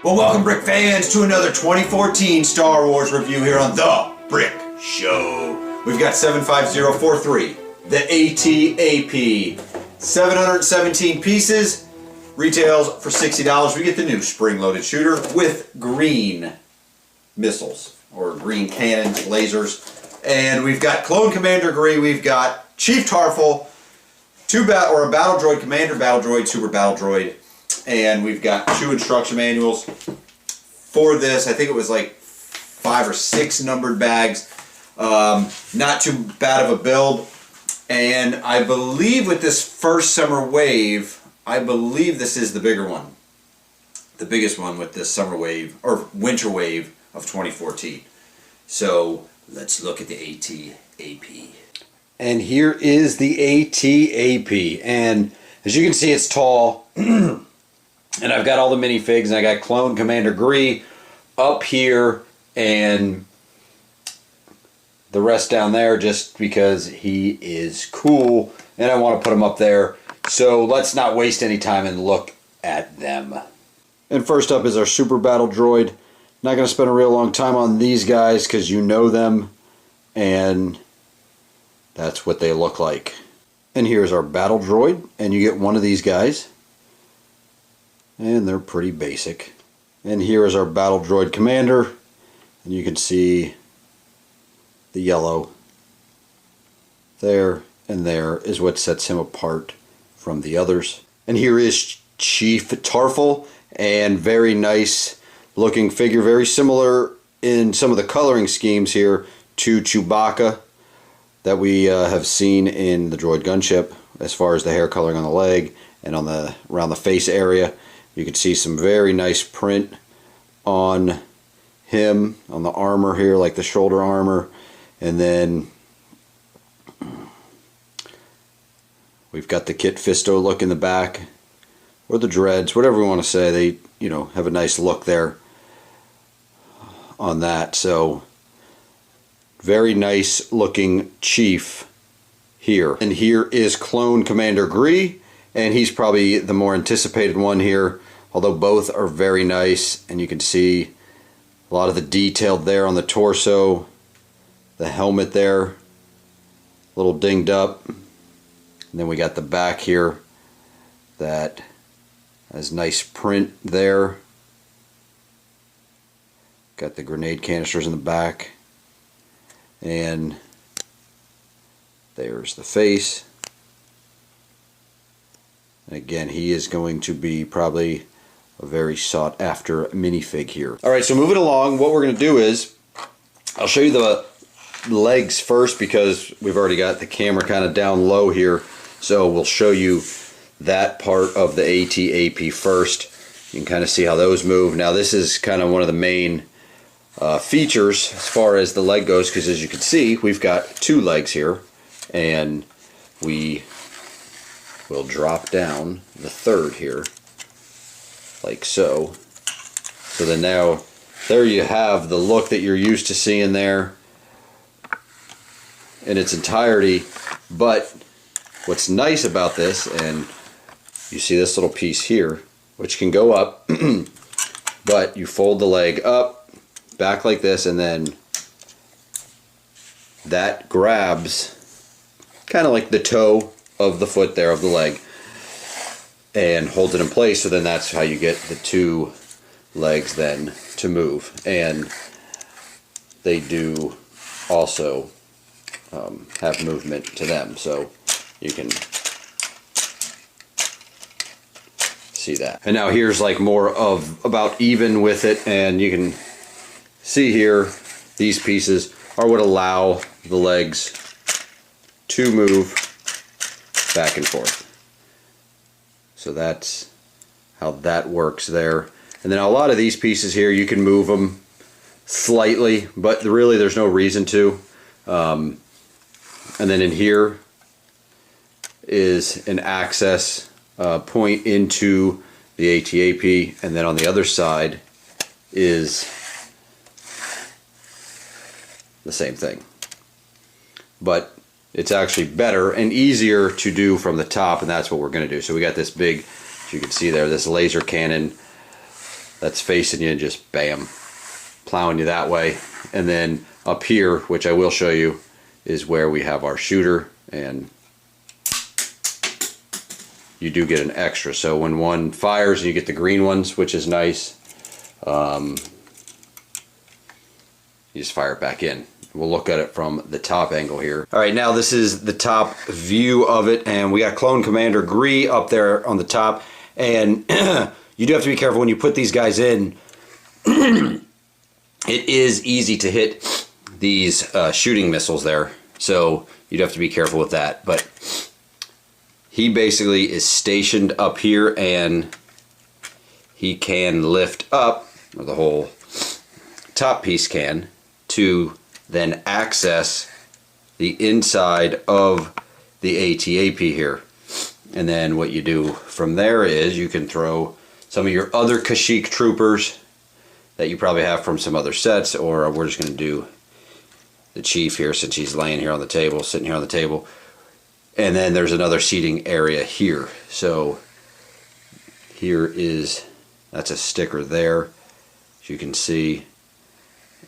Well, welcome, Brick fans, to another 2014 Star Wars review here on The Brick Show. We've got 75043, the AT-AP, 717 pieces, retails for $60. We get the new spring-loaded shooter with green missiles, or green cannons, lasers. And we've got Clone Commander Gree, we've got Chief Tarfful, a Battle Droid Commander Battle Droid, Super Battle Droid, and we've got 2 instruction manuals for this. I think it was like 5 or 6 numbered bags. Not too bad of a build. And I believe with this first summer wave, I believe this is the bigger one. The biggest one with this summer wave, or winter wave of 2014. So let's look at the AT-AP. And here is the AT-AP. And as you can see, it's tall. And I've got all the minifigs, and I got Clone Commander Gree up here, and the rest down there just because he is cool, and I want to put him up there. So let's not waste any time and look at them. And first up is our Super Battle Droid. Not going to spend a real long time on these guys because you know them, and that's what they look like. And here's our Battle Droid, and you get one of these guys. And they're pretty basic. And here is our Battle Droid Commander, and you can see the yellow there, and there is what sets him apart from the others. And here is Chief Tarfful, and very nice looking figure, very similar in some of the coloring schemes here to Chewbacca that we have seen in the Droid Gunship, as far as the hair coloring on the leg and on the around the face area. You can see some very nice print on him, on the armor here, like the shoulder armor. And then we've got the Kit Fisto look in the back, or the dreads, whatever we want to say. They, you know, have a nice look there on that. So very nice looking Chief here. And here is Clone Commander Gree, and he's probably the more anticipated one here, although both are very nice. And you can see a lot of the detail there on the torso, the helmet there, a little dinged up. And then we got the back here that has nice print there. Got the grenade canisters in the back. And there's the face. And again, he is going to be probably a very sought after minifig here. Alright, so moving along, what we're going to do is I'll show you the legs first, because we've already got the camera kind of down low here. So we'll show you that part of the AT-AP first. You can kind of see how those move. Now this is kind of one of the main features as far as the leg goes, because as you can see, we've got 2 legs here, and we will drop down the third here, like so. So then now, there you have the look that you're used to seeing there in its entirety. But what's nice about this, and you see this little piece here, which can go up, but you fold the leg up, back like this, and then that grabs kind of like the toe of the foot there, of the leg, and holds it in place. So then that's how you get the 2 legs then to move. And they do also have movement to them, so you can see that. And now here's like more of about even with it, and you can see here these pieces are what allow the legs to move back and forth. So that's how that works there. And then a lot of these pieces here, you can move them slightly, but really there's no reason to. And then in here is an access point into the AT-AP, and then on the other side is the same thing. But it's actually better and easier to do from the top, and that's what we're going to do. So we got this big, as you can see there, this laser cannon that's facing you and just bam, plowing you that way. And then up here, which I will show you, is where we have our shooter, and you do get an extra. So when one fires, you get the green ones, which is nice. You just fire it back in. We'll look at it from the top angle here. All right, now this is the top view of it, and we got Clone Commander Gree up there on the top. And you do have to be careful when you put these guys in. It is easy to hit these shooting missiles there, so you'd have to be careful with that. But he basically is stationed up here, and he can lift up, or the whole top piece can, to then access the inside of the AT-AP here. And then what you do from there is you can throw some of your other Kashyyyk troopers that you probably have from some other sets, or we're just going to do the chief here since he's laying here on the table, sitting here on the table. And then there's another seating area here. So here is, that's a sticker there, as you can see.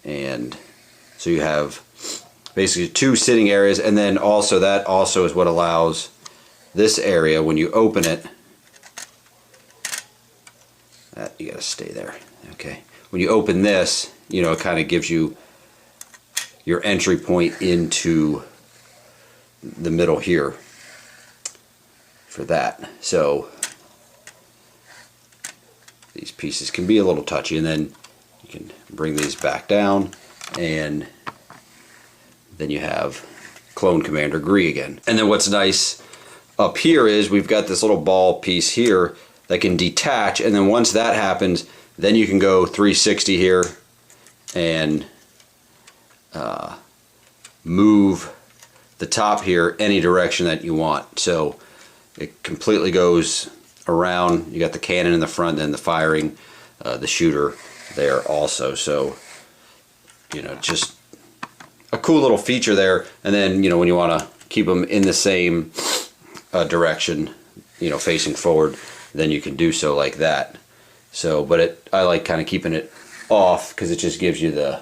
And so you have basically two sitting areas, and then also that also is what allows this area, when you open it, you gotta stay there, okay. When you open this, you know, it kind of gives you your entry point into the middle here for that. So these pieces can be a little touchy, and then you can bring these back down, and then you have Clone Commander Gree again. And then what's nice up here is we've got this little ball piece here that can detach, and then once that happens, then you can go 360 here and move the top here any direction that you want. So it completely goes around. You got the cannon in the front and the firing, the shooter there also. So, you know, just a cool little feature there. And then, you know, when you want to keep them in the same direction, you know, facing forward, then you can do so like that. So, but I like kind of keeping it off because it just gives you the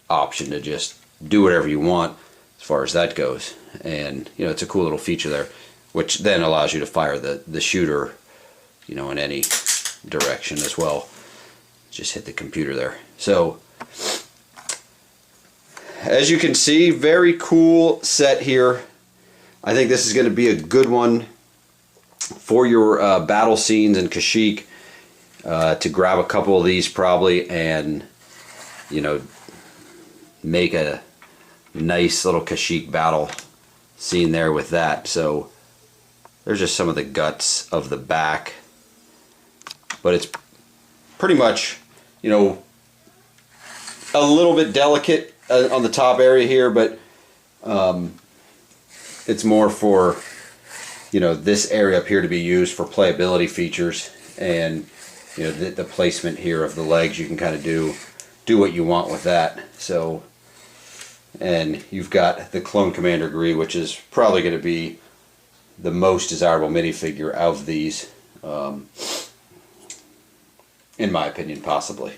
option to just do whatever you want as far as that goes. And, you know, it's a cool little feature there, which then allows you to fire the shooter, you know, in any direction as well. Just hit the computer there. So as you can see, very cool set here. I think this is going to be a good one for your battle scenes in Kashyyyk, to grab a couple of these probably and, you know, make a nice little Kashyyyk battle scene there with that. So there's just some of the guts of the back, but it's pretty much, you know, a little bit delicate on the top area here, but it's more for, you know, this area up here to be used for playability features, and, you know, the placement here of the legs, you can kind of do what you want with that. So, and you've got the Clone Commander Gree, which is probably going to be the most desirable minifigure of these, in my opinion, possibly.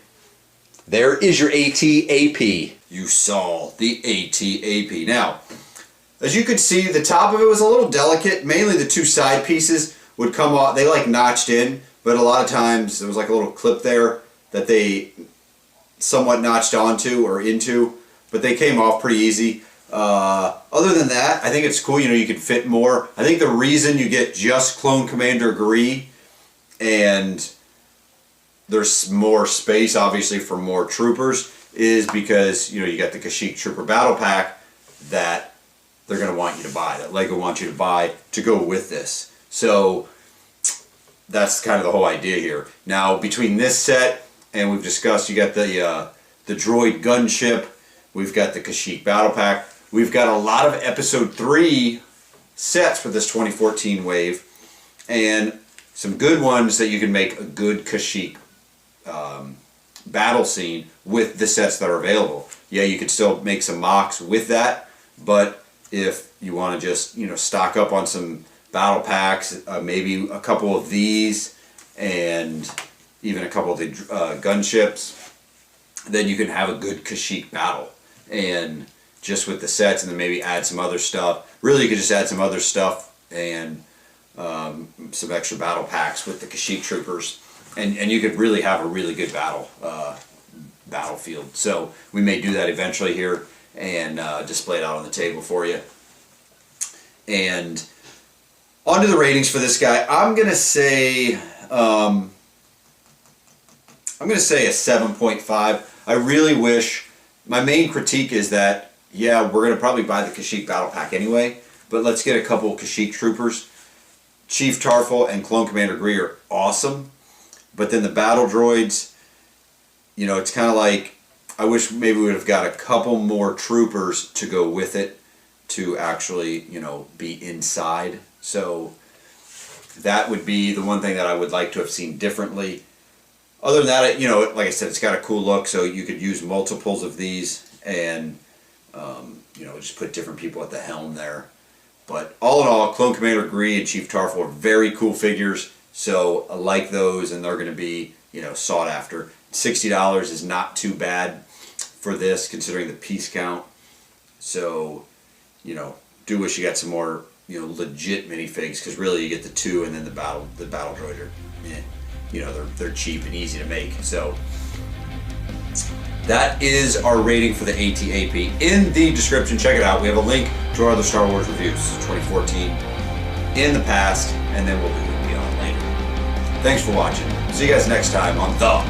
There is your AT-AP. You saw the AT-AP. Now, as you can see, the top of it was a little delicate. Mainly the two side pieces would come off. They like notched in, but a lot of times there was like a little clip there that they somewhat notched onto or into, but they came off pretty easy. Other than that, I think it's cool. You know, you can fit more. I think the reason you get just Clone Commander Gree and there's more space, obviously, for more troopers, is because, you know, you got the Kashyyyk Trooper Battle Pack that they're going to want you to buy, that LEGO wants you to buy to go with this. So that's kind of the whole idea here. Now, between this set and we've discussed, you got the droid gunship, we've got the Kashyyyk Battle Pack, we've got a lot of Episode 3 sets for this 2014 wave, and some good ones that you can make a good Kashyyyk battle scene with the sets that are available. Yeah, you could still make some mocks with that, but if you want to just, you know, stock up on some battle packs, maybe a couple of these, and even a couple of the gunships, then you can have a good Kashyyyk battle. And just with the sets, and then maybe add some other stuff. Really, you could just add some other stuff and some extra battle packs with the Kashyyyk troopers, and you could really have a really good battlefield. So we may do that eventually here and display it out on the table for you. And onto the ratings for this guy. I'm gonna say a 7.5. I really wish. My main critique is that, yeah, we're gonna probably buy the Kashyyyk battle pack anyway, but let's get a couple of Kashyyyk troopers. Chief Tarful and Clone Commander Gree are awesome, but then the battle droids, you know, it's kind of like, I wish maybe we would have got a couple more troopers to go with it to actually, you know, be inside. So that would be the one thing that I would like to have seen differently. Other than that, you know, like I said, it's got a cool look, so you could use multiples of these and, you know, just put different people at the helm there. But all in all, Clone Commander Gree and Chief Tarful are very cool figures, so I like those, and they're going to be, you know, sought after. $60 is not too bad for this, considering the piece count. So, you know, do wish you got some more, you know, legit minifigs, because really you get the two, and then the battle droid are, you know, they're cheap and easy to make. So that is our rating for the AT-AP. In the description, check it out. We have a link to our other Star Wars reviews, 2014, in the past, and then we'll do it beyond later. Thanks for watching. See you guys next time on The